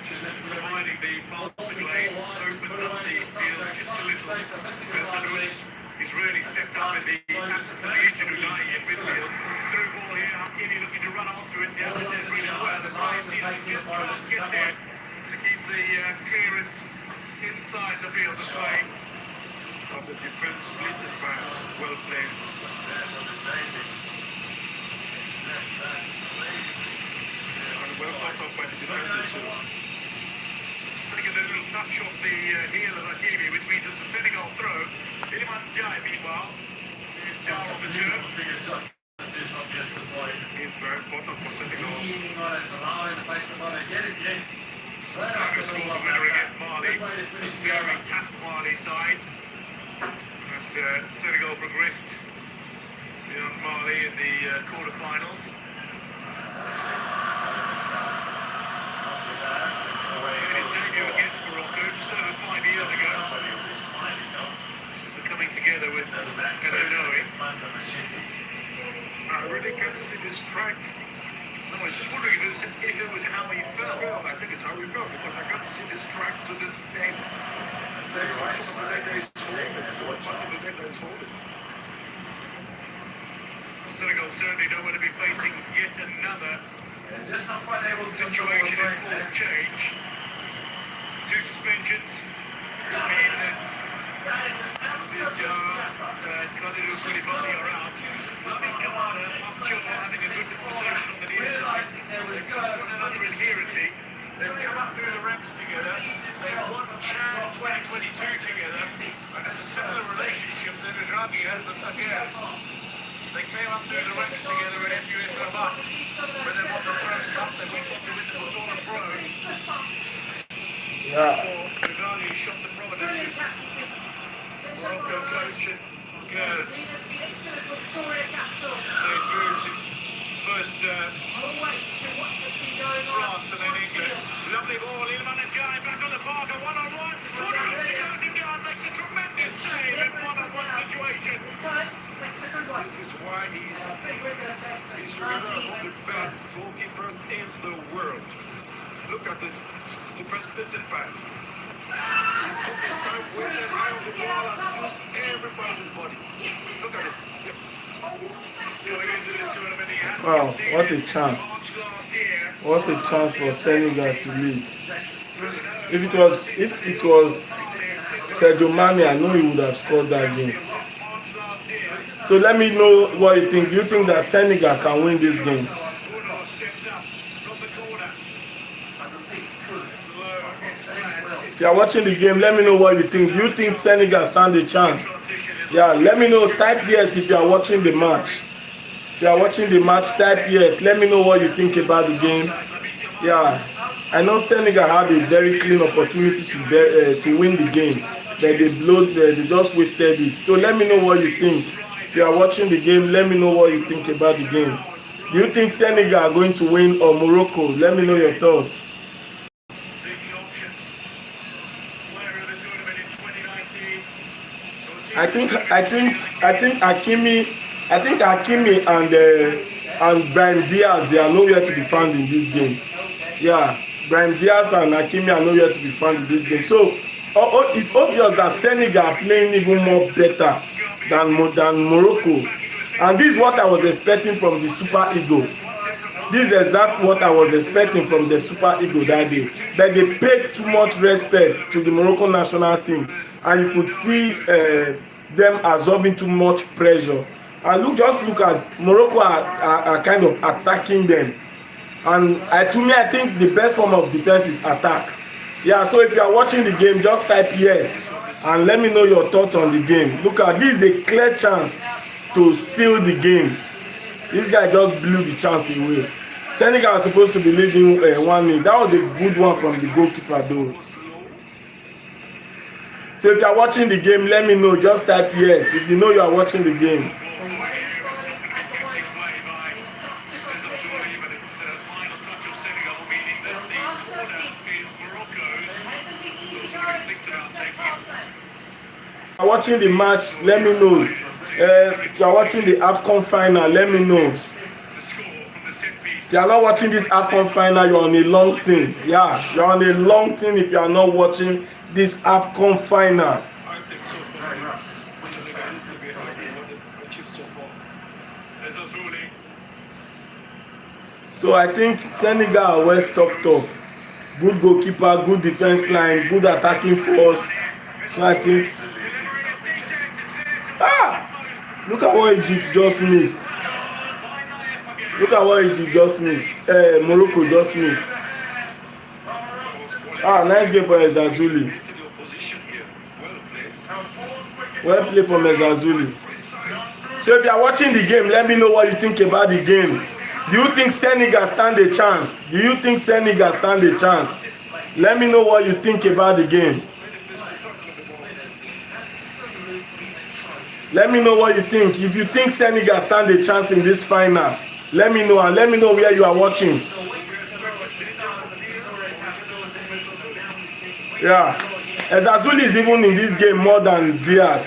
Just providing the pulse lane opens up the field just a little. He's really stepped up in the absence of the injury guy in midfield. Through ball here, Hakimi looking to run onto it. The other is really well. The Brian Diaz just can't get there to keep the clearance inside the field of play. Was a defense split and pass. Well played. Well caught up by the defender too. Just taking a little touch off the heel of Hakimi, which means it's a Senegal throw. Iliman Jai, meanwhile, is just on the turn. He's very important for Senegal. Winner against Mali. A very tough Mali side. As Senegal progressed beyond Mali in the quarterfinals. In his debut against Morocco just over 5 years ago. This is the coming together with Edonoe. I really can't see this strike. No, I was just wondering if it was how he felt. Well, I think it's how he felt because I can't see this strike to the end. The leg that is holding. Part of the leg that is holding. Senegal certainly don't want to be facing yet another situation in forced change. 2 suspensions. Mean that Khalidou Koulibaly are out. Kamada, Martial having a good possession on the near side. One another inherently. They've come up through the ranks together. They've won Chan 2022 together. And there's a similar relationship that Iraqi has with Taker. They came up through the ranks together at FUS Rabat. When they won the French Cup, they went on to win the Baton Pro. Koulibaly shot the Providence. Morocco coach and moves his first France and then England. Lovely ball, Iliman Ndiaye back on the park, a one-on-one. Wanderers goes him down, makes a tremendous save in one-on-one situation. This is why he's one of the best goalkeepers in the world. Look at this super split and pass. He took his time, waited high on the ball and used every part of his body. Look at this. Yep. Wow, what a chance. What a chance for Senegal to lead. If it was Sadio Mane, I know he would have scored that game. So let me know what you think. Do you think that Senegal can win this game? If you are watching the game, let me know what you think. Do you think Senegal stand a chance? Yeah, let me know. Type yes if you are watching the match. If you are watching the match, type yes. Let me know what you think about the game. Yeah, I know Senegal had a very clean opportunity to win the game, but they just wasted it. So let me know what you think. If you are watching the game, let me know what you think about the game. Do you think Senegal are going to win or Morocco? Let me know your thoughts. I think Hakimi and Brian Diaz, they are nowhere to be found in this game. Yeah, Brian Diaz and Hakimi are nowhere to be found in this game. So it's obvious that Senegal are playing even more better than Morocco. And this is what I was expecting from the Super Eagle. This is exactly what I was expecting from the Super Eagle that day. But they paid too much respect to the Moroccan national team. And you could see them absorbing too much pressure. And just look at Morocco are kind of attacking them. And to me, I think the best form of defense is attack. Yeah, so if you are watching the game, just type yes. And let me know your thoughts on the game. Look at this, is a clear chance to seal the game. This guy just blew the chance away. Senegal was supposed to be leading 1-0. That was a good one from the goalkeeper though. So if you are watching the game, let me know. Just type yes if you know you are watching the game. If you are watching the match, let me know. If you are watching the AFCON final, let me know. To score from the set piece. If you are not watching this AFCON final, you're on a long thing. Yeah, you're on a long thing if you are not watching this AFCON final. I think so far, Senegal is going to be happy with the achieved so far. There's Azuli. So I think Senegal well stocked up. Good goalkeeper, good defense line, good attacking force. So I think, look at what Egypt just missed. Look at what Egypt just missed. Morocco just missed. Nice game for Ezazuli. Well played from Ezazuli. So if you are watching the game, let me know what you think about the game. Do you think Senegal stand a chance? Do you think Senegal stand a chance? Let me know what you think about the game. Let me know what you think. If you think Senegal stand a chance in this final, let me know, and let me know where you are watching. Yeah, Ezazuli is even in this game more than Diaz.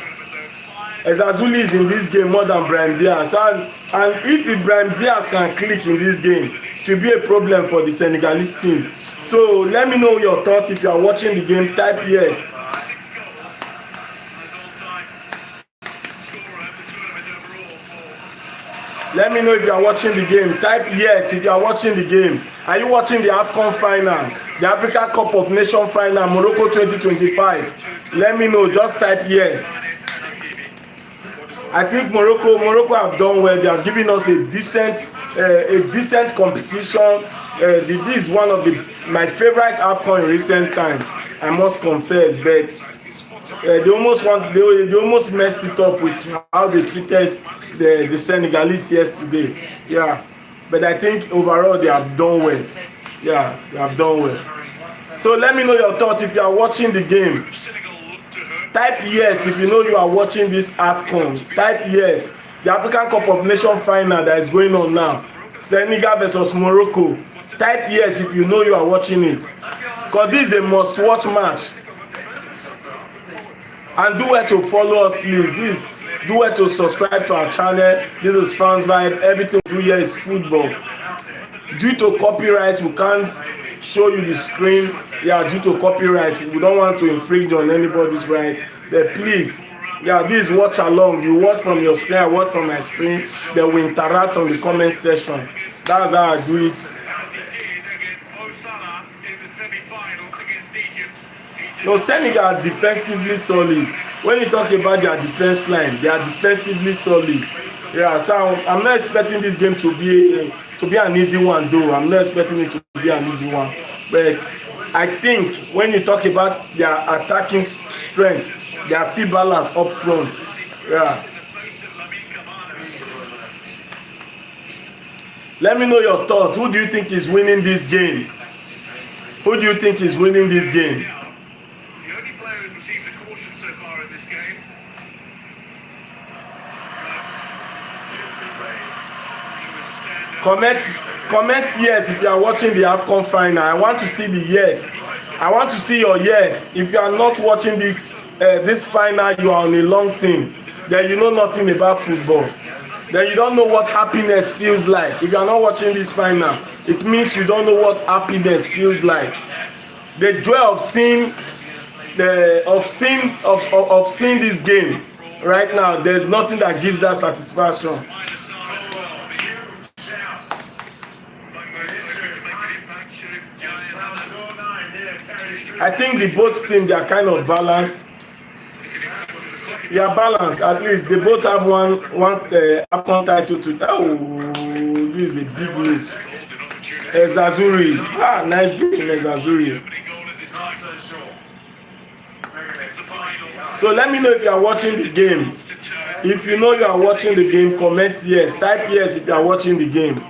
Ezazuli is in this game more than Brahim Diaz, and if Brahim Diaz can click in this game, it will be a problem for the Senegalese team. So let me know your thoughts. If you are watching the game, type yes. Let me know if you are watching the game. Type yes if you are watching the game. Are you watching the AFCON final, the Africa Cup of Nations final, Morocco 2025? Let me know. Just type yes. I think Morocco have done well. They have given us a decent competition. This is one of my favorite AFCON in recent times, I must confess. But they almost messed it up with how they treated the Senegalese yesterday. Yeah, but I think overall they have done well. Yeah, they have done well. So let me know your thoughts if you are watching the game. Type yes if you know you are watching this AFCON. Type yes. The African Cup of Nations final that is going on now, Senegal versus Morocco. Type yes if you know you are watching it, because this is a must-watch match. And do well to follow us, please. Do well to subscribe to our channel. This is Fanzvibes. Everything we do here is football. Due to copyright, we can't show you the screen. Yeah, due to copyright, we don't want to infringe on anybody's right. But please, yeah, this is watch along. You watch from your screen, I watch from my screen. Then we interact on the comment section. That's how I do it. No, Senegal are defensively solid. When you talk about their defense line, they are defensively solid. Yeah, so I'm not expecting this game to be an easy one, though. I'm not expecting it to be an easy one. But I think when you talk about their attacking strength, they are still balanced up front. Yeah. Let me know your thoughts. Who do you think is winning this game? Who do you think is winning this game? The only player who's received a caution so far in this game. Comment yes if you are watching the AFCON final. I want to see the yes. I want to see your yes. If you are not watching this final, you are on a long thing. Then you know nothing about football. Then you don't know what happiness feels like. If you are not watching this final, it means you don't know what happiness feels like. The joy of seeing this game right now, there's nothing that gives that satisfaction. I think the both teams, they are kind of balanced. They are balanced. At least they both have one AFCON title to. Oh, this is a big news. Ezazuri. Nice game, Ezazuri. So let me know if you are watching the game. If you know you are watching the game, comment yes. Type yes if you are watching the game.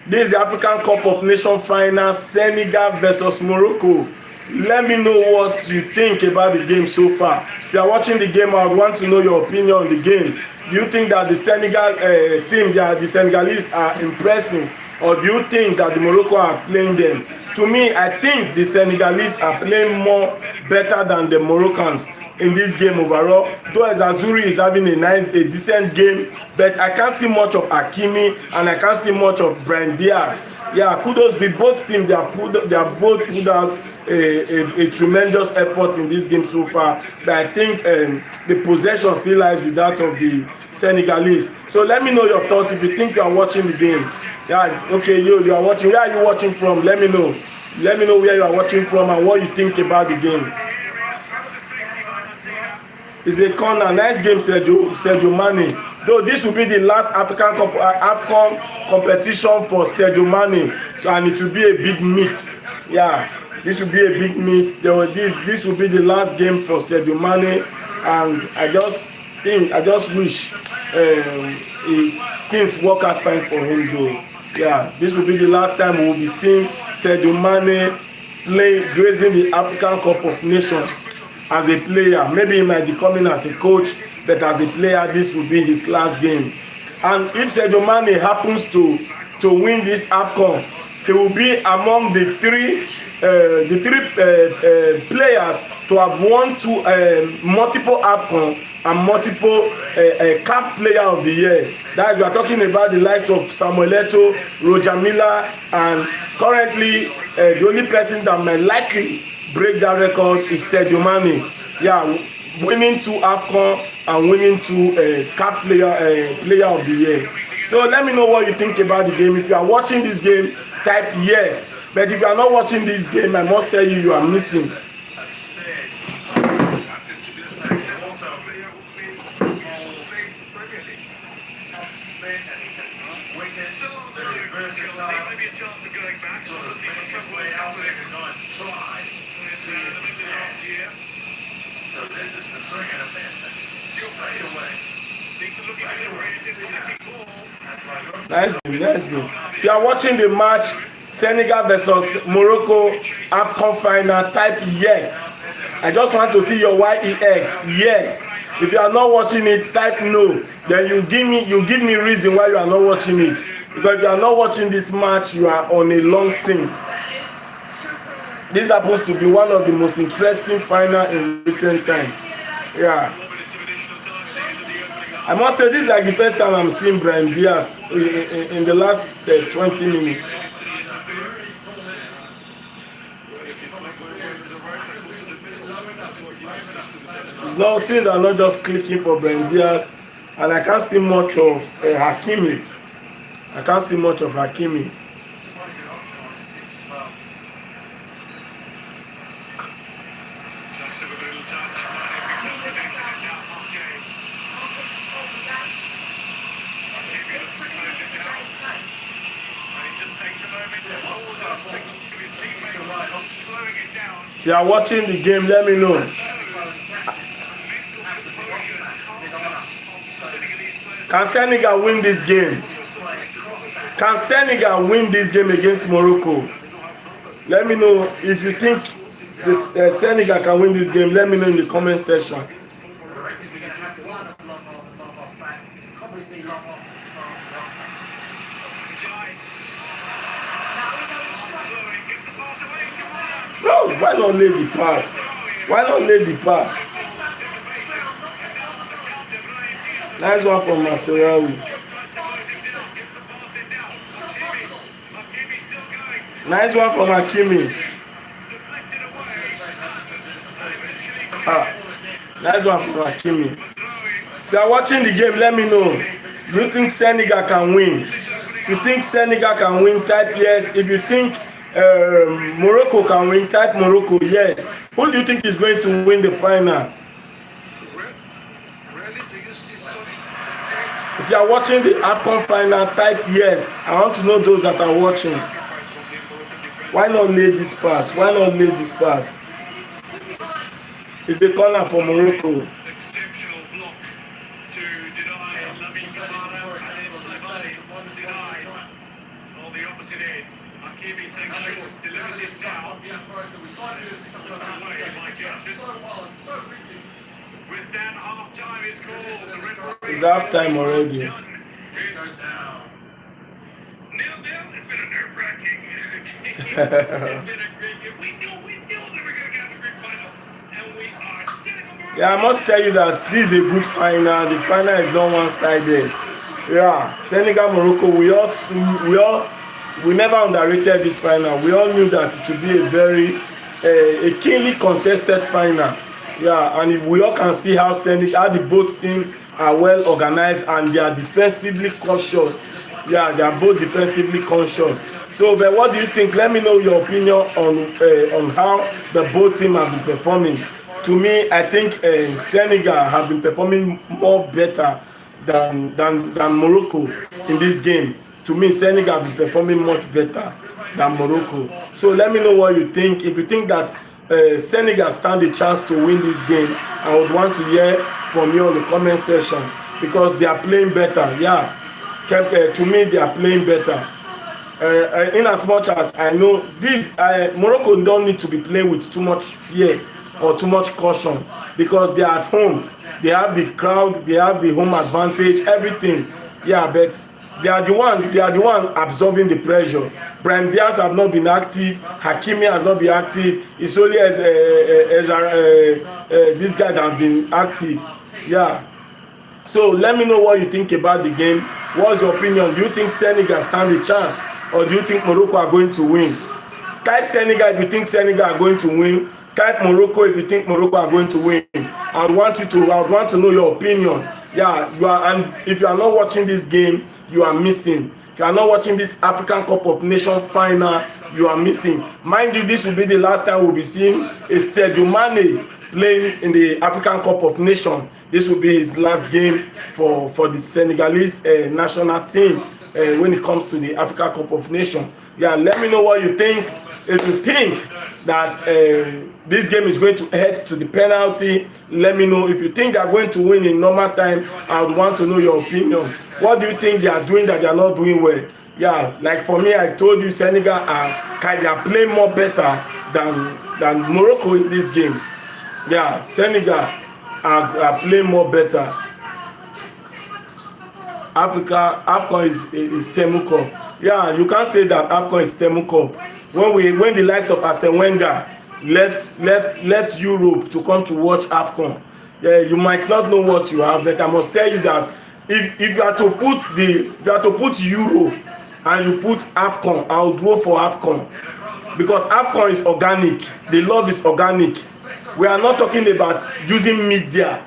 This is the African Cup of Nations final, Senegal versus Morocco. Let me know what you think about the game so far. If you are watching the game, I would want to know your opinion on the game. Do you think that the Senegal team, the Senegalese are impressing, or do you think that the Morocco are playing them? To me, I think the Senegalese are playing more better than the Moroccans. in this game overall. Though Azuri is having a decent game, but I can't see much of Hakimi and I can't see much of Brahim Diaz. Yeah, kudos to both teams. They have both put out a tremendous effort in this game so far. But I think the possession still lies with that of the Senegalese. So let me know your thoughts if you think you are watching the game. Yeah, okay, you are watching. Where are you watching from? Let me know. Let me know where you are watching from and what you think about the game. It's a corner. Nice game, Sadio Mane. Though this will be the last AFCON competition for Sadio Mane, so and it will be a big mix. Yeah, this will be a big mix. This will be the last game for Sadio Mane, and I just wish things work out fine for him though. Yeah, this will be the last time we will be seeing Sadio Mane grazing the African Cup of Nations as a player. Maybe he might be coming as a coach, but as a player, this will be his last game. And if Sadio Mane happens to win this AFCON, he will be among the three players to have won multiple AFCON and multiple CAF Player of the Year. That we are talking about the likes of Samuel Eto'o, Roger Miller, and currently the only person that might likely break that record is Sadio Mane. Yeah, winning 2 AFCON and winning 2 CAF Player of the Year. So let me know what you think about the game. If you are watching this game, type yes. But if you are not watching this game, I must tell you, you are missing. So this is the second offense. Straight away. Nice game. If you are watching the match, Senegal versus Morocco AFCON final, type yes. I just want to see your YEX. Yes. If you are not watching it, type no. Then you give me reason why you are not watching it. Because if you are not watching this match, you are on a long thing. This happens to be one of the most interesting final in recent time. Yeah. I must say this is like the first time I'm seeing Brahim Diaz in the last 20 minutes. Things are not just clicking for Brahim Diaz, and I can't see much of Hakimi. If you are watching the game, let me know. Can Senegal win this game? Can Senegal win this game against Morocco? Let me know if you think Senegal can win this game. Let me know in the comment section. No, why not lay the pass? Nice one from Maserawi. Nice one from Hakimi. Nice one from Hakimi. If you are watching the game, let me know. Do you think Senegal can win? If you think Senegal can win, type yes. If you think Morocco can win, type Morocco yes. Who do you think is going to win the final? If you are watching the AFCON final, type yes. I want to know those that are watching. Why not lay this pass? It's a corner for Morocco. Exceptional block to deny Lamine Camara, and then Slimani denied on the opposite end. Hakimi takes short, delivers it down. Away by Jackson. With that, half-time is called. The referee. It's half-time already. It goes down. 0-0. It's been a nerve-wracking. It's been a great game. We knew that we were going to get a great final, and we are Senegal. Yeah, I must tell you that this is a good final. The final is not one-sided. Yeah, Senegal, Morocco. We never underrated this final. We all knew that it would be a very a keenly contested final. Yeah, and if we all can see how Senegal, how the both teams are well organized and they are defensively cautious. Yeah, they are both defensively conscious. So, but what do you think? Let me know your opinion on how the both teams have been performing. To me, I think Senegal have been performing more better than Morocco in this game. To me, Senegal have been performing much better than Morocco. So let me know what you think. If you think that Senegal stand a chance to win this game, I would want to hear from you on the comment section because they are playing better. Yeah, to me, they are playing better. In as much as I know this, Morocco don't need to be playing with too much fear or too much caution because they are at home. They have the crowd, they have the home advantage, everything. Yeah, but they are the one absorbing the pressure. Brahim Diaz have not been active, Hakimi has not been active. It's only as this guy that have been active. Yeah. So let me know what you think about the game. What's your opinion? Do you think Senegal stand a chance or do you think Morocco are going to win? Type Senegal if you think Senegal are going to win. Type Morocco if you think Morocco are going to win. I would want to know your opinion. Yeah, and if you are not watching this game, you are missing. If you are not watching this African Cup of Nations final, you are missing. Mind you, this will be the last time we'll be seeing a Sadio Mane playing in the African Cup of Nations. This will be his last game for the Senegalese national team when it comes to the African Cup of Nations. Yeah, let me know what you think. If you think that this game is going to head to the penalty, let me know. If you think they are going to win in normal time, I would want to know your opinion. What do you think they are doing that they are not doing well? Yeah, like for me, I told you Senegal they are playing more better than Morocco in this game. Yeah, Senegal are playing more better. AFCON is Temu Cup. Yeah, you can't say that AFCON is Temu Cup. When the likes of Arsene Wenger left Europe to come to watch AFCON, yeah, you might not know what you have, but I must tell you that if you are to put Euro and you put AFCON, I would go for AFCON because AFCON is organic. The love is organic. We are not talking about using media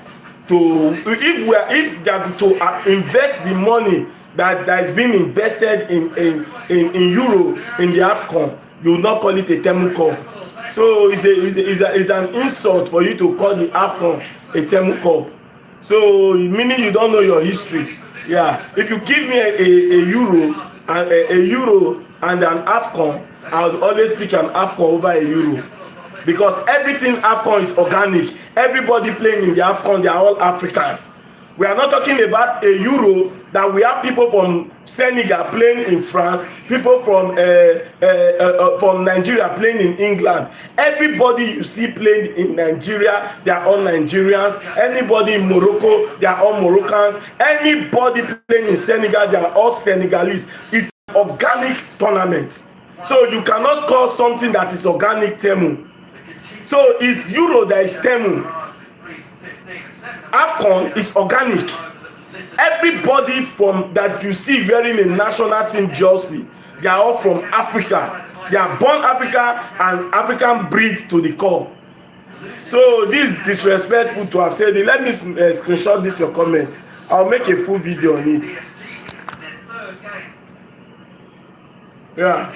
if they are to invest the money that is being invested in Euro in the AFCON, you will not call it a Temu Cup. So it's an insult for you to call the AFCON a Temu Cup. So meaning you don't know your history. Yeah, if you give me a Euro and an AFCON, I would always pick an AFCON over a Euro. Because everything AFCON is organic. Everybody playing in the AFCON, they are all Africans. We are not talking about a Euro that we have people from Senegal playing in France, people from Nigeria playing in England. Everybody you see playing in Nigeria, they are all Nigerians. Anybody in Morocco, they are all Moroccans. Anybody playing in Senegal, they are all Senegalese. It's an organic tournament. So you cannot call something that is organic Temu. So it's Euro that is Temu. AFCON is organic. Everybody from that you see wearing a national team jersey, they are all from Africa. They are born Africa and African breed to the core. So this is disrespectful to have said it. Let me screenshot this your comment. I'll make a full video on it. Yeah,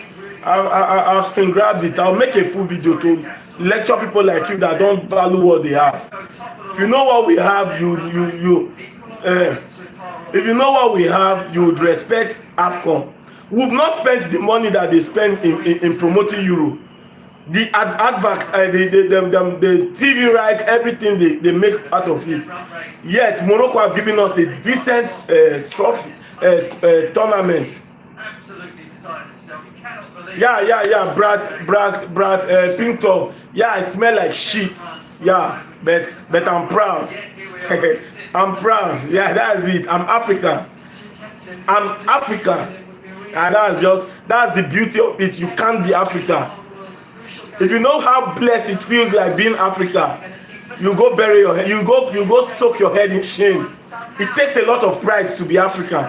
I'll screen grab it. I'll make a full video to lecture people like you that don't value what they have. If you know what we have, if you know what we have, you would respect AFCON. We've not spent the money that they spend in promoting Euro. The advert, the TV right, everything they make out of it. Yet Morocco have given us a decent trophy tournament. Yeah, Brad, pink top. Yeah, I smell like shit. Yeah, but I'm proud. I'm proud. Yeah, that's it. I'm African. And that's the beauty of it. You can't be Africa. If you know how blessed it feels like being Africa, you go bury your head, you go soak your head in shame. It takes a lot of pride to be African.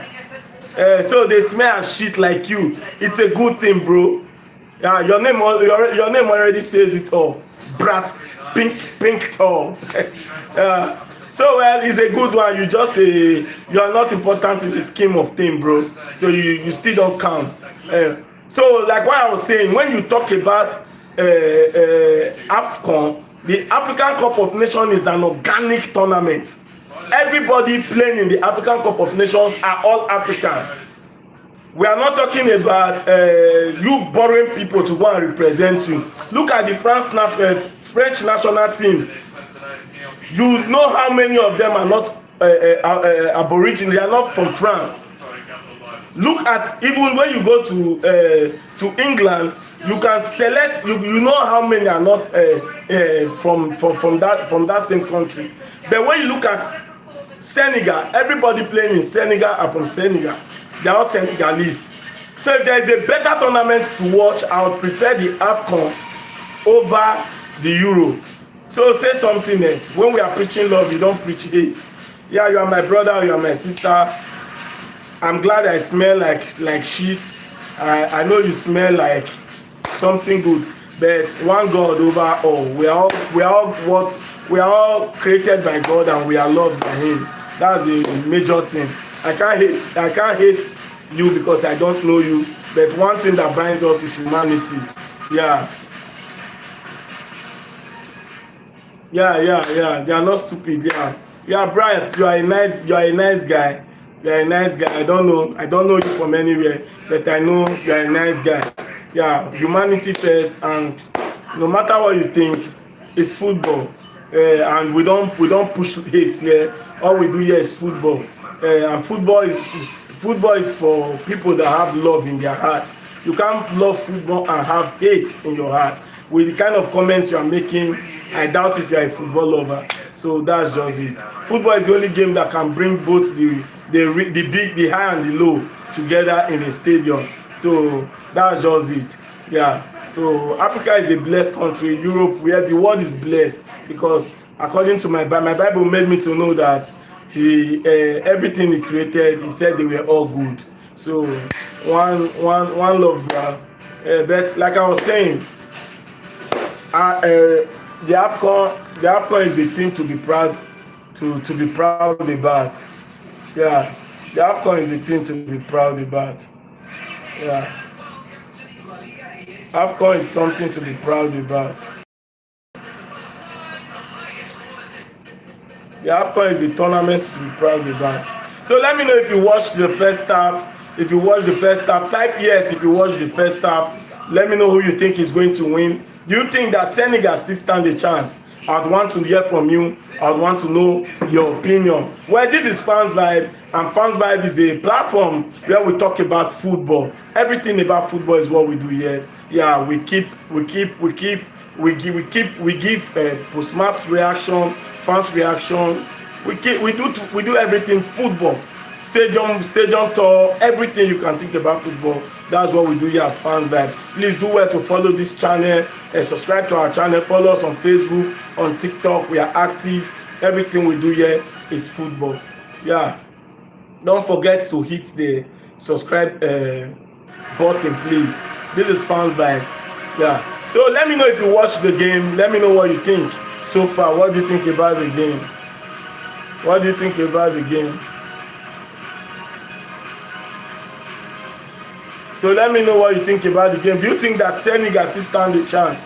So they smell as shit like you. It's a good thing, bro. Yeah, your name already says it all. Brats, pink tall. So well, it's a good one. You are not important in the scheme of things, bro. So you still don't count. So like what I was saying, when you talk about AFCON, the African Cup of Nations is an organic tournament. Everybody playing in the African Cup of Nations are all Africans. We are not talking about you borrowing people to go and represent you. Look at the French national team. You know how many of them are not Aboriginal, they are not from France. Look at, even when you go to England, you can select, you know how many are not from that same country. But when you look at Senegal, everybody playing in Senegal are from Senegal. They are all Senegalese. So if there is a better tournament to watch, I would prefer the AFCON over the Euro. So say something else. When we are preaching love, you don't preach hate. Yeah, you are my brother, you are my sister. I'm glad I smell like shit. I know you smell like something good, but one God over all. We are all created by God and we are loved by Him. That's a major thing. I can't hate you because I don't know you, but one thing that binds us is humanity. Yeah. They are not stupid. Yeah, Bright, you are a nice guy. You are a nice guy. I don't know you from anywhere, but I know you are a nice guy. Yeah, humanity first, and no matter what you think, it's football. And we don't push hate here. All we do here is football. And football is for people that have love in their heart. You can't love football and have hate in your heart. With the kind of comment you are making, I doubt if you are a football lover. So that's just it. Football is the only game that can bring both the big, the high and the low together in a stadium. So that's just it. Yeah. So Africa is a blessed country. Europe, where the world is blessed, because according to my Bible made me to know that everything He created, He said they were all good. So one love, bro. But like I was saying, the AFCON is a thing to be proud about. Yeah, the AFCON is a thing to be proud about. Yeah, AFCON is something to be proud about. The AFCON is a tournament to be proud about. So let me know if you watched the first half. If you watched the first half, type yes if you watched the first half. Let me know who you think is going to win. Do you think that Senegal still stand a chance? I'd want to hear from you. I'd want to know your opinion. Well, this is Fanzvibes, and Fanzvibes is a platform where we talk about football. Everything about football is what we do here. Yeah, we give post-match reaction, fans reaction. We do everything football. Stadium tour, everything you can think about football. That's what we do here at Fanzvibes. Please do well to follow this channel and subscribe to our channel. Follow us on Facebook, on TikTok. We are active. Everything we do here is football. Yeah. Don't forget to hit the subscribe button, please. This is Fanzvibes. Yeah. So let me know if you watch the game. Let me know what you think so far. What do you think about the game? What do you think about the game? So let me know what you think about the game. Do you think that Senegal still stand a chance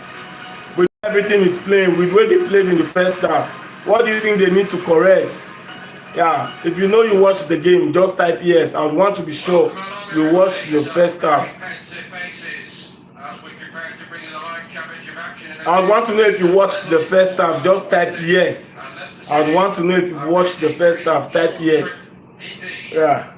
with everything is playing, with the way they played in the first half? What do you think they need to correct? Yeah, if you know you watched the game, just type yes. I would want to be sure you watched the first half. I would want to know if you watched the first half. Just type yes. I would want to know if you watched the first half. Type yes. Yeah.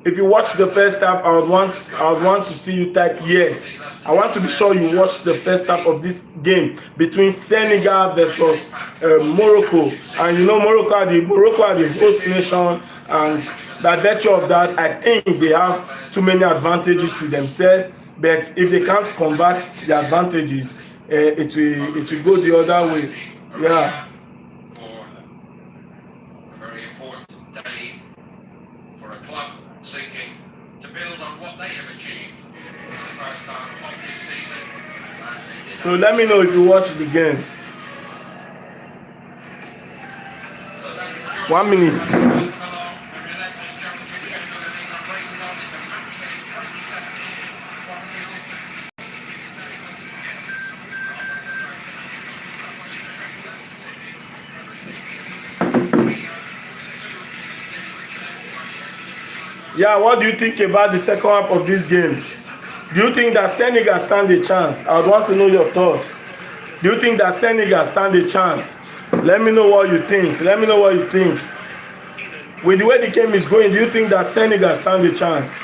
If you watch the first half, I would want to see you type yes. I want to be sure you watched the first half of this game between Senegal versus Morocco. And you know Morocco are the host nation, and by virtue of that, I think they have too many advantages to themselves. But if they can't combat the advantages, it will go the other way. Yeah. For a very important day for a club seeking to build on what they have achieved in the first half of this season. So let me know if you watch the game. 1 minute. Yeah, what do you think about the second half of this game? Do you think that Senegal stand a chance? I would want to know your thoughts. Do you think that Senegal stand a chance? Let me know what you think. Let me know what you think. With the way the game is going, do you think that Senegal stand a chance?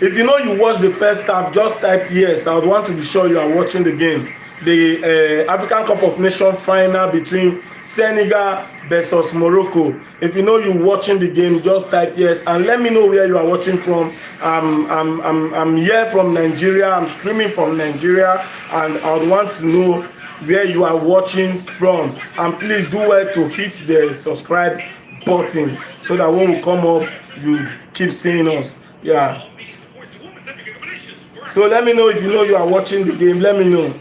If you know you watch the first half, just type yes. I would want to be sure you are watching the game. The African Cup of Nations final between Senegal versus Morocco. If you know you're watching the game, just type yes and let me know where you are watching from. I'm here from Nigeria. I'm streaming from Nigeria, and I would want to know where you are watching from. And please do well to hit the subscribe button so that when we come up, you keep seeing us. Yeah. So let me know if you know you are watching the game. Let me know.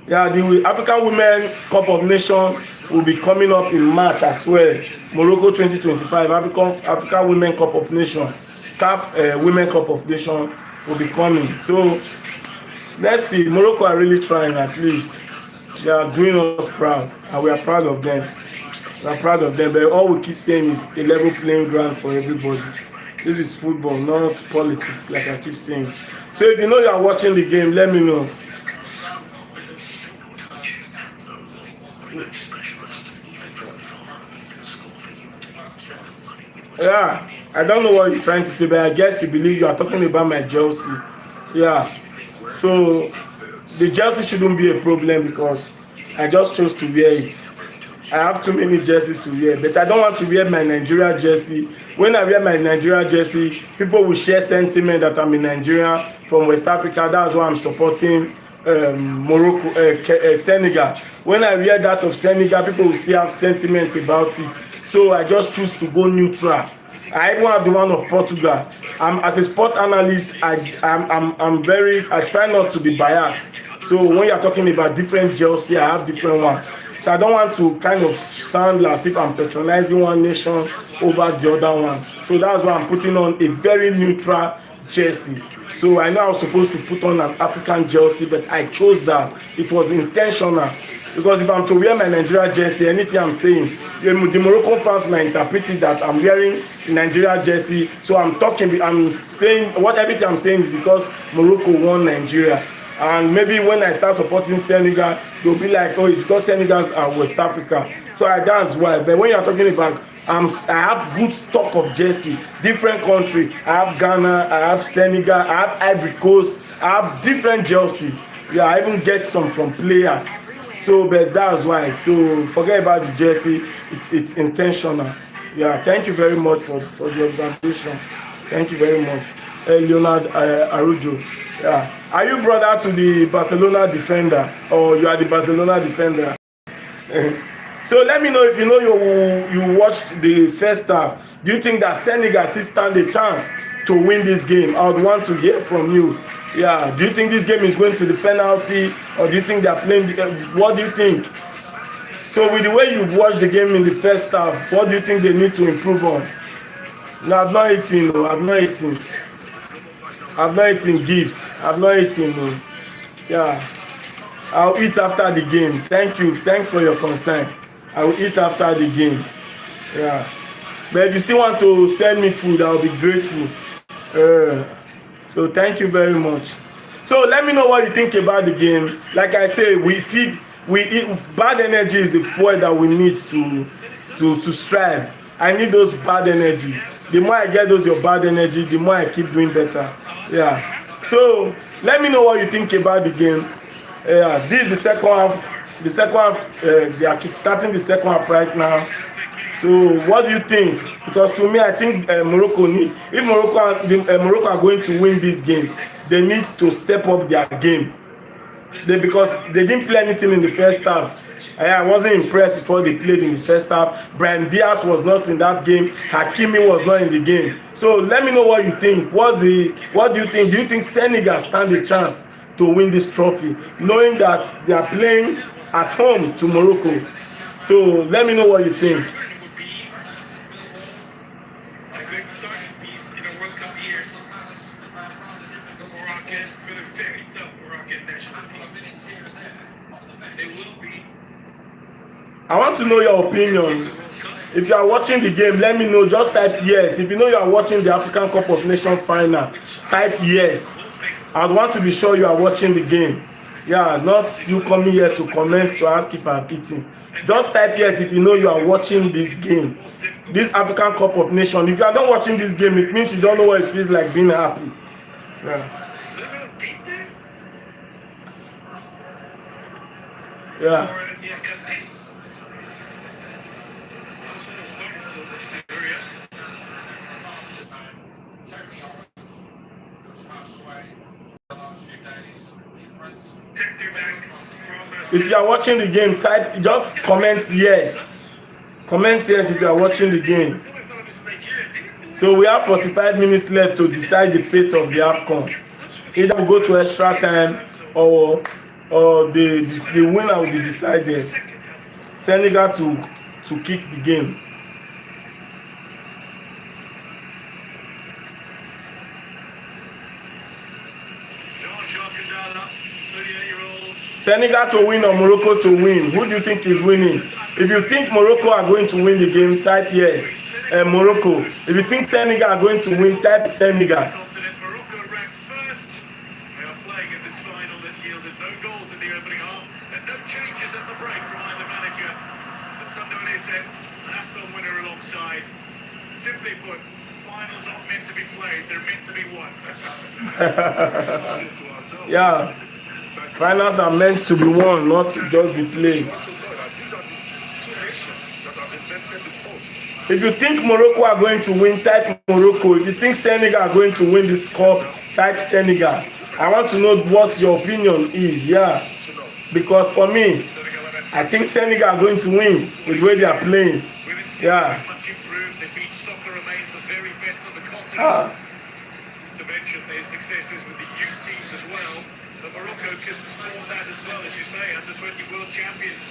Yeah, the African Women Cup of Nations will be coming up in March as well. Morocco 2025, African Women Cup of Nations, CAF Women Cup of Nations will be coming. So let's see. Morocco are really trying. At least they are doing us proud, and we are proud of them. We are proud of them. But all we keep saying is a level playing ground for everybody. This is football, not politics, like I keep saying. So if you know you are watching the game, let me know. Yeah, I don't know what you're trying to say, but I guess you believe you are talking about my jersey. Yeah, so the jersey shouldn't be a problem because I just chose to wear it. I have too many jerseys to wear, but I don't want to wear my Nigeria jersey. When I wear my Nigeria jersey, people will share sentiment that I'm in Nigeria from West Africa. That's why I'm supporting Morocco, Senegal. When I wear that of Senegal, people will still have sentiment about it. So I just choose to go neutral. I even have the one of Portugal. As a sport analyst, I try not to be biased. So when you're talking about different jersey, I have different ones. So I don't want to kind of sound as if I'm patronizing one nation over the other one. So that's why I'm putting on a very neutral jersey. So I know I was supposed to put on an African jersey, but I chose that. It was intentional. Because if I'm to wear my Nigeria jersey, anything I'm saying, the Moroccan fans might interpret it that I'm wearing Nigeria jersey. So I'm saying, everything I'm saying is because Morocco won Nigeria. And maybe when I start supporting Senegal, they'll be like, oh, it's because Senegals are West Africa. So that's why. But when you're talking about, I have good stock of jersey, different country. I have Ghana, I have Senegal, I have Ivory Coast, I have different jersey. Yeah, I even get some from players. So, but that's why. So forget about the jersey. It's intentional. Yeah, thank you very much for the observation. Thank you very much. Leonard Arujo. Yeah. Are you brother to the Barcelona defender, or you are the Barcelona defender? So let me know if you know you watched the first half. Do you think that Senegal still stand a chance to win this game? I would want to hear from you. Yeah. Do you think this game is going to the penalty, or do you think they are playing? What do you think? So with the way you've watched the game in the first half, what do you think they need to improve on? No, I've not eaten. No, I've not eaten. I've not eaten gifts. I've not eaten. No. Yeah. I'll eat after the game. Thank you. Thanks for your concern. I will eat after the game. Yeah. But if you still want to send me food, I'll be grateful. So thank you very much. So let me know what you think about the game. Like I say, we eat. Bad energy is the fuel that we need to strive. I need those bad energy. The more I get your bad energy, the more I keep doing better. Yeah. So let me know what you think about the game. Yeah. This is the second half. the second half. They are kickstarting the second half right now. So what do you think? Because to me, I think Morocco need. If Morocco are going to win this game, they need to step up their game. Because they didn't play anything in the first half. I wasn't impressed with what they played in the first half. Brahim Diaz was not in that game. Hakimi was not in the game. So let me know what you think. What do you think? Do you think Senegal stand a chance to win this trophy, knowing that they are playing at home to Morocco? So let me know what you think. A good starting piece in a World Cup year. The Moroccan, for the very tough Moroccan national team. They will be. I want to know your opinion. If you are watching the game, let me know. Just type yes. If you know you are watching the African Cup of Nations final, type yes. I want to be sure you are watching the game. Yeah, not you coming here to comment to ask if I have eaten. Just type yes if you know you are watching this game, this African Cup of Nations. If you are not watching this game, it means you don't know what it feels like being happy. Yeah. If you are watching the game, type, just comment yes. Comment yes if you are watching the game. So we have 45 minutes left to decide the fate of the AFCON. Either we go to extra time or the winner will be decided. Senegal to kick the game. Senegal to win or Morocco to win? Who do you think is winning? If you think Morocco are going to win the game, type yes. Morocco. If you think Senegal are going to win, type Senegal. Morocco ranked first. They are playing in this final that yielded no goals in the opening half and no changes at the break from either manager. But somebody said an AFCON winner alongside. Simply put, finals aren't meant to be played; they're meant to be won. Yeah. Finals are meant to be won, not to just be played. If you think Morocco are going to win, type Morocco. If you think Senegal are going to win this cup, type Senegal. I want to know what your opinion is. Yeah, because for me, I think Senegal are going to win with the way they are playing. Yeah. Much improved. The beach soccer remains the very best on the continent. To mention their successes with the youth teams as well. But Morocco can score that as well, as you say, under 20 world champions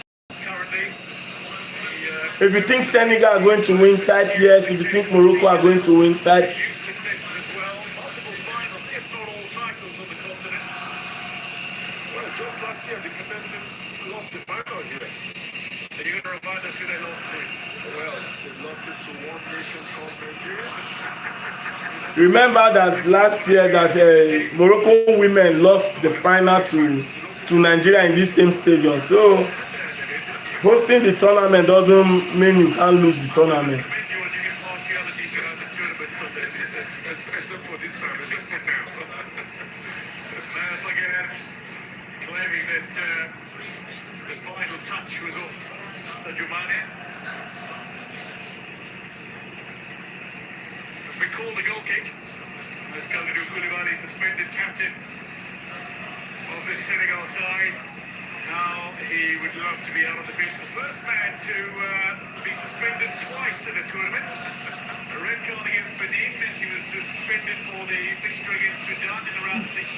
currently. If you think Senegal are going to win, type yes. If you think Morocco are going to win, type. Youth successes as well. Multiple finals, if not all titles on the continent. Well, just last year, the Fenton lost the final here. Are you going to remind us who they lost to? Well, they lost it to one nation called Nigeria. Remember that last year that Morocco women lost the final to Nigeria in this same stadium. So hosting the tournament doesn't mean you can't lose the tournament. Except for this time, except for now. Claiming that the final touch was off Sadio Mane. Has been called a goal kick. As Kalidou Koulibaly, suspended captain of this Senegal side. Now he would love to be out on the pitch. The first man to be suspended twice in a tournament. A red card against Benin, then he was suspended for the fixture against Sudan in the round of 16.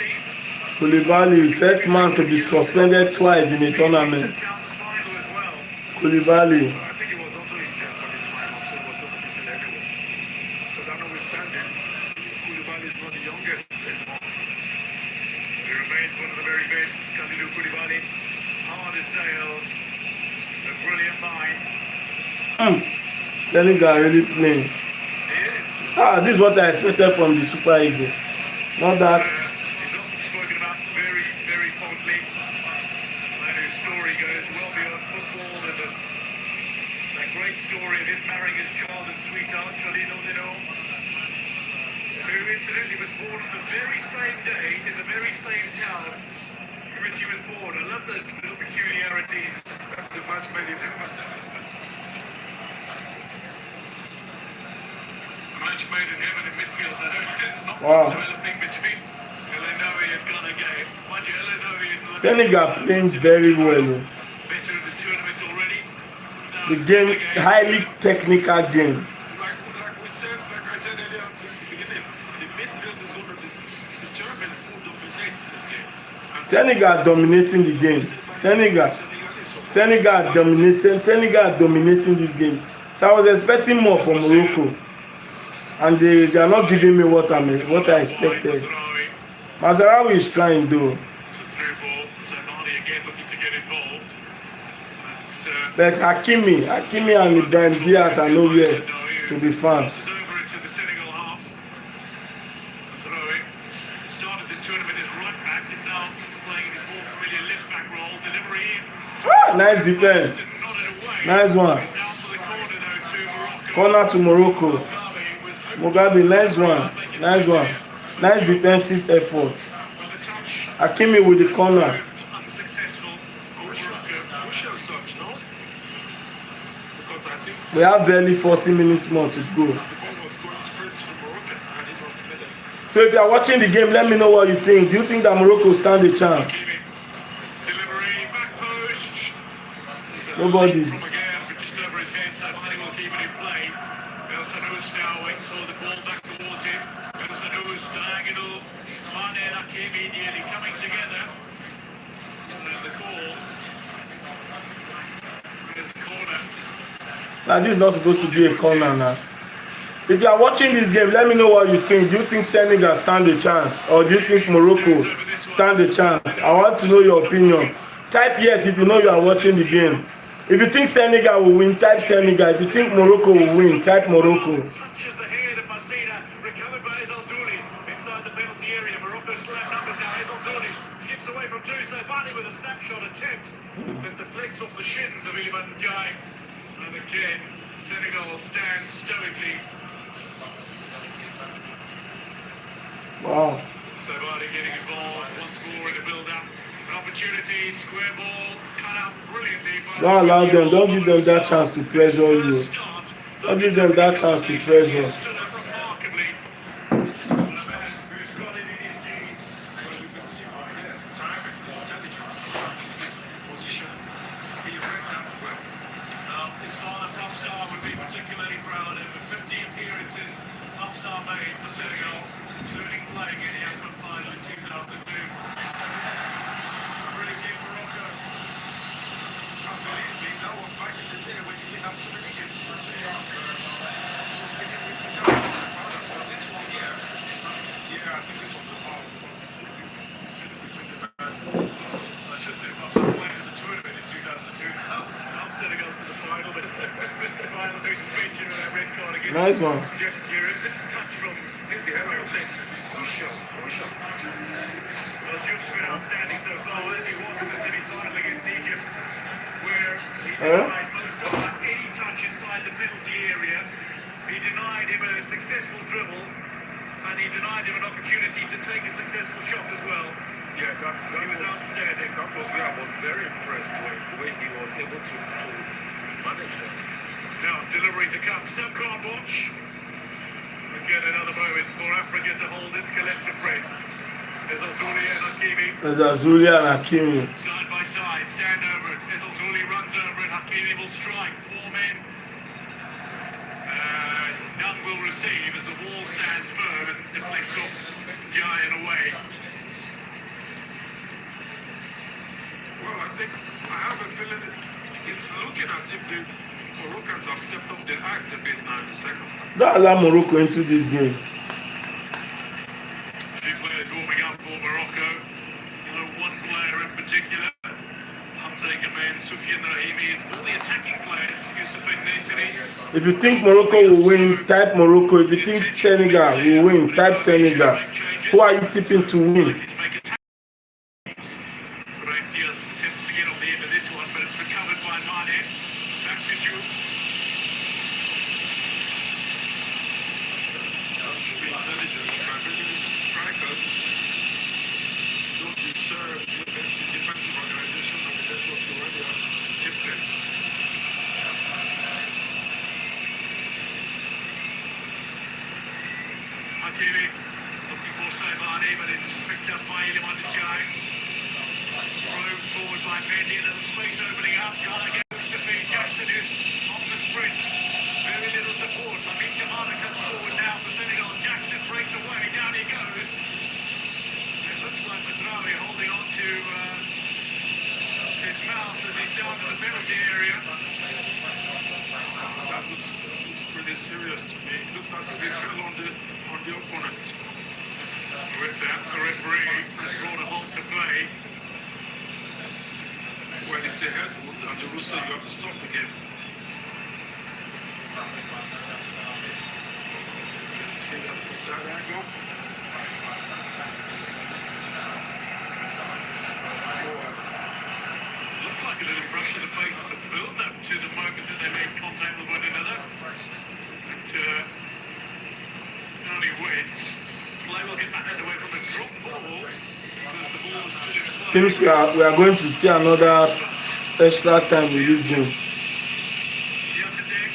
Koulibaly, first man to be suspended twice in a tournament. Koulibaly. I think it was also his job for this final, so it was going to be seen anyway. But that notwithstanding, Koulibaly is not the youngest anymore. He remains one of the very best. Kalidou Koulibaly, hard as nails, a brilliant mind. Senegal really playing. He is. This is what I expected from the Super Eagles. Not that. He's often spoken about very, very fondly. And his story goes well beyond football and that great story of him marrying his childhood sweetheart, Charline Odino, who incidentally was born on the very same day in the very same town in which he was born. A those little peculiarities. That's a match made in heaven. A match made in heaven in midfield. There's not Wow. developing between Elenowi and Gunagay. Mind you, Elenowi and Senegal playing very well. better in this tournament already. Now The it's game, Gunagay. highly technical game. Like I said earlier in the beginning, the midfield is going to determine who dominates this game. And Senegal dominating the game. Senegal dominating this game. So I was expecting more from Morocco, and they are not giving me what I expected. Mazarawi is trying though, It's a through ball. So Mali again looking to get involved. but Hakimi and Ibrahim Diaz are nowhere to be found. Crosses over into the Senegal half. Mazraoui started this tournament as right back. Is now playing in his more familiar left back role. Delivery in. Ah, nice defense. Nodded away. Nice one. It's out for the corner though to Morocco. Corner to Morocco. Mugabe, nice one. Nice defensive effort. Hakimi with the corner. Unsuccessful for Morocco. who shall touch, no? Because I think We have barely 40 minutes more to go. the ball was going straight to the Moroccan and it was made a So if you are watching the game, let me know what you think. Do you think that Morocco stand a chance? Delivery, back post. Nobody. From again, but just over his head, so Mane will keep it in play. El Sanous now waits for the ball back towards him. El Sanous diagonal. Mane and Hakimi nearly coming together. And the call. There's a corner. Now this is not supposed to be a corner now. If you are watching this game, let me know what you think. Do you think Senegal stand a chance, or do you think Morocco stand a chance? I want to know your opinion. Type yes if you know you are watching the game. If you think Senegal will win, type Senegal. If you think Morocco will win, type Morocco. Touches the head of Masina, recovered by Ezalzouli inside the penalty area. Morocco slam numbers now. Ezalzouli skips away from two, so Mane with a snapshot attempt that deflects off the shins of Iliman Ndiaye. And again, Senegal stands stoically. Wow. So Mane getting involved once more in the build-up. An opportunity, square ball, cut out brilliantly. Don't allow them. Don't give them that chance to pressure you. Don't give them that chance to pressure. Stood up remarkably. And a man who's got it in his genes. well, you can see from here, timing, intelligence, position. He read that well. His father, Hafsar, would be particularly proud of the 50 appearances Hafsar made for Senegal, including playing in the AFCON final in 2002. Free kick Morocco. And believe me, that was back in the day when you didn't have too many games to play. So we can take out for this one here. Yeah, I think this was the ball because it's between the man. I should say Hafsar played in the tournament in 2002. Now Senegal to the final, but missed the final through suspension and a red card against Nice one. Giroud. This touch from Dizzy Henderson. Crucial. Well, Diouf's been outstanding so far, as he was in the semi-final against Egypt, where he denied Mo Salah any touch inside the penalty area. He denied him a successful dribble, and he denied him an opportunity to take a successful shot as well. Yeah, He was outstanding. that was where I was very impressed with the way he was able to manage that. Now, delivery to come. Some can't watch. Again, another moment for Africa to hold its collective breath. There's Azuli and Hakimi. Ezalzouli and Hakimi. Side by side, stand over it. Ezalzouli runs over it. Hakimi will strike. Four men. None will receive as the wall stands firm and deflects off Ndiaye and away. Well, I think I have a feeling it's looking as if the Moroccans have stepped up their act a bit now in the second half. Don't allow Morocco into this game. Few players warming up for Morocco. You know, one player in particular, Hamza Gamen, Soufiane Rahimi. It's all the attacking players, Youssef Nesiri. If you think Morocco will win, type Morocco. If you think Senegal will win, type Senegal. Who are you tipping to win? Diaz attempts to get on the end of this one, but it's recovered by Mane. Back to Diouf. That should be intelligent. By bringing these strikers, don't disturb the defensive organization Mendy, but it's picked up by enlightenment. Thrown forward by Mendy, a little space opening up. Ghana goes to feed Jackson, who's on the sprint. Very little support. Lamine Camara comes forward now for Senegal. Jackson breaks away. Down he goes. It looks like Masraoui holding on to his mouth as he's down to the penalty area. That looks pretty serious to me. It looks as if he fell on the opponent. With that, the referee has brought a halt to play. When it's a head wound and the rule says you have to stop again. Let's see that from that angle. Looked like a little brush to the face of the build-up to the moment that they made contact with one another. But only wins. Play will get back underway from a drop ball. Because the ball was still in play. Seems we are going to see another extra time in this game. The other day,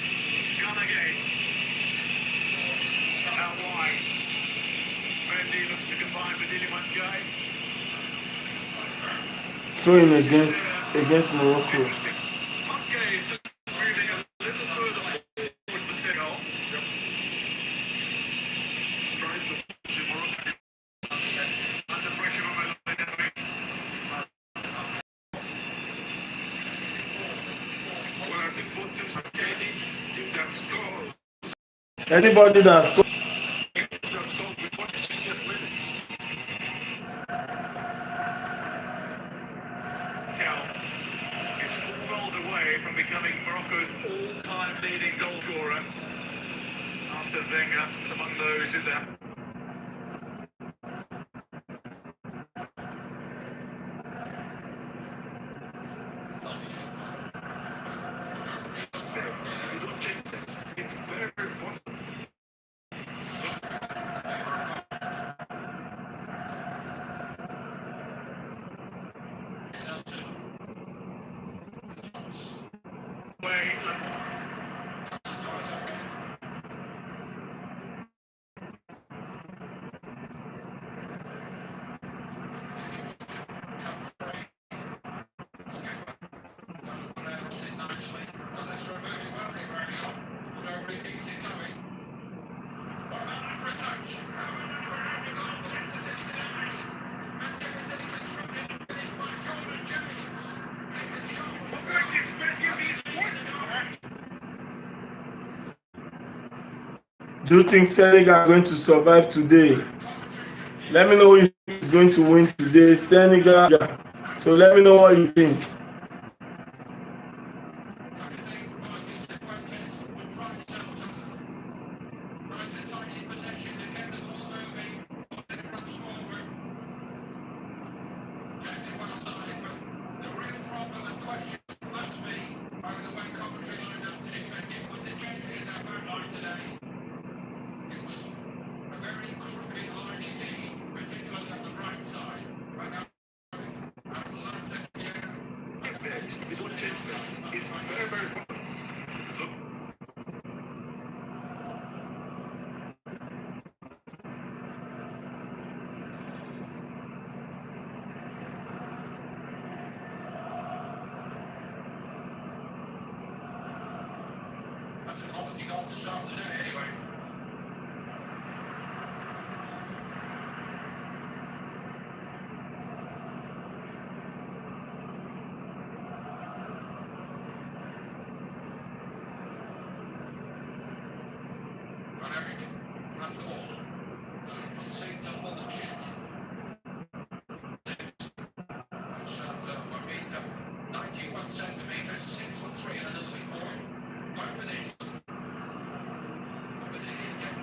gone again. Out wide. Mendy looks to combine with enlightenment. Throwing against Morocco. Interesting. Pumpke is just moving a little further forward for Senegal. Trying to push him around. Under pressure on my line. Well, I think both teams are any team that scores. Anybody that scores. That scores before the 60th minute. Is 4 goals away from becoming Morocco's all-time leading goal scorer. Arsene Wenger among those in there. You don't change that. It's very, very important. Way. Do you think Senegal are going to survive today? Let me know who is going to win today. Senegal. Yeah. So let me know what you think. You don't change that. It's very, very important. So, That's a quality goal to start the day anyway. That's the ball. Concede to bullshit. That's 1 meter, 91 centimeters, 6'3" and a little bit more. Go for this. But they didn't get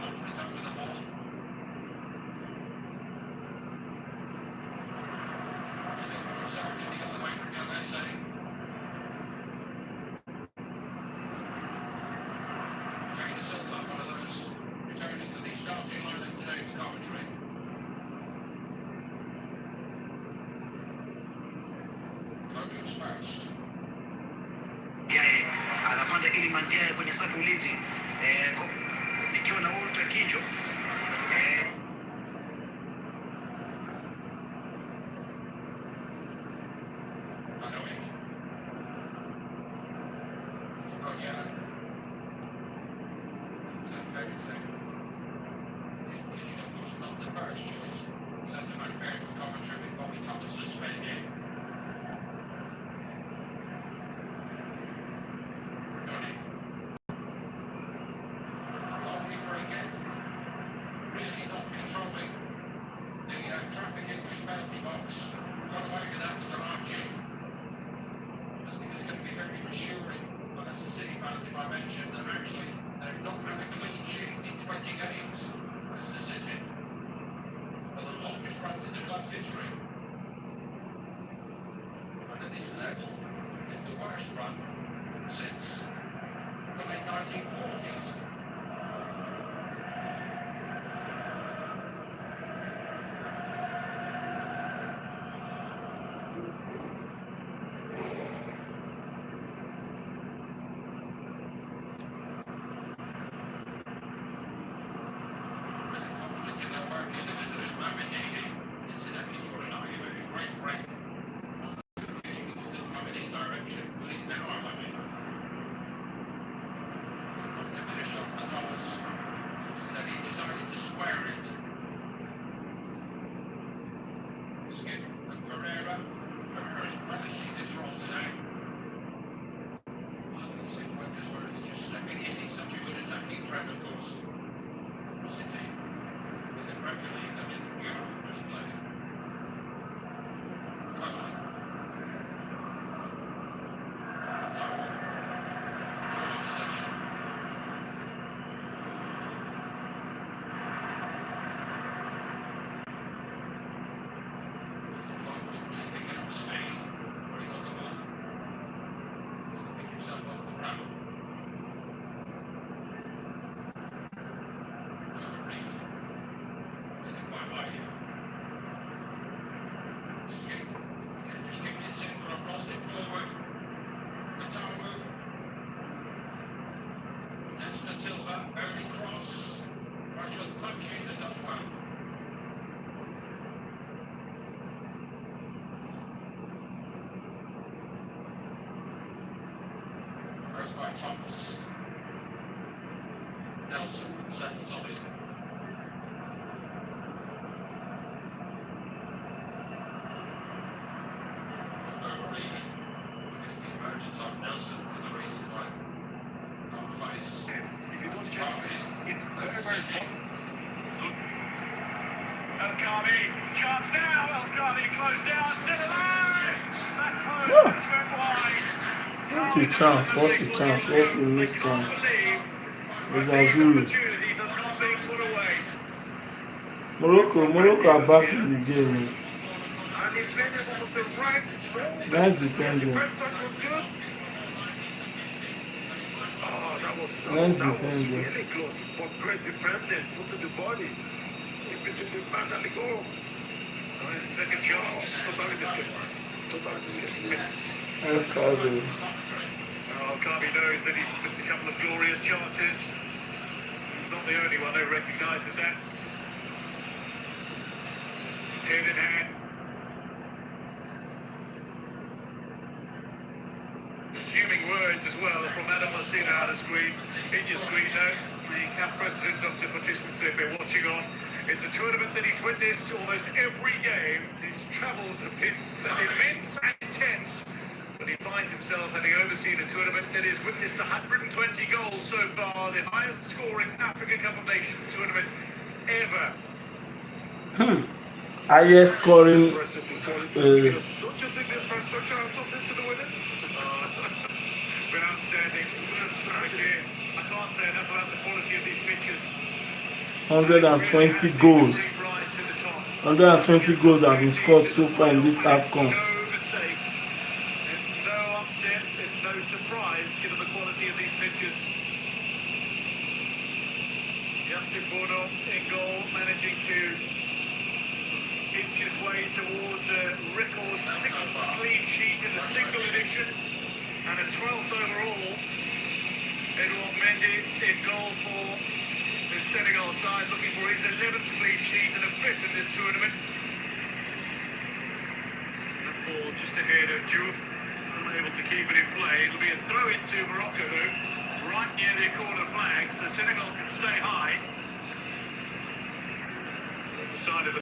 confidence over the ball. That's a bit more assertive the other way from the other side. Jane Silva, one of those returning to the starting lineup today for commentary. Logan's first. Anapanda Kilimanjaro kwenye safu ulinzi nikiwa na Walter Kinjo level is the worst run since the late 1940s. By Thomas. Nelson settles on it. Overly, it's the emergence of Nelson for the reason why on face. If you don't check this, it's very, very important. El Khabi, chance now. El Khabi closed down, still alive. Back post, went wide. What a chance, what a chance, what a missed chance. It's Azuri. Morocco are back in the game. Nice defending. First touch was good. Oh, that was defending. really close. But great defending. Put to the body. In between the man and the goal. Second chance. Totally missed. Totally missed. El Khabi. Khabi knows that he's missed a couple of glorious chances. He's not the only one who recognises that. Head in hand. Fuming words as well from Adam Messina on the screen. In your screen now, the CAF president, Dr. Participants have been watching on. It's a tournament that he's witnessed almost every game. His travels have been immense and intense. But he finds himself having overseen a tournament that has witnessed 120 goals so far, the highest scoring African Cup of Nations tournament ever. Highest scoring. Don't you think the first touch has something to do with it? It's been outstanding. I can't say enough about the quality of these pitches. 120 goals. 120 goals have been scored so far in this AFCON. No surprise given the quality of these pitches. Yassine Bono in goal, managing to inch his way towards a record 6th clean sheet in the single edition and a 12th overall. Edouard Mendy in goal for the Senegal side, looking for his 11th clean sheet and a 5th in this tournament. The ball just ahead of Diouf. Able to keep it in play. It'll be a throw into Morocco, right near their corner flag, so Senegal can stay high. That's the side of the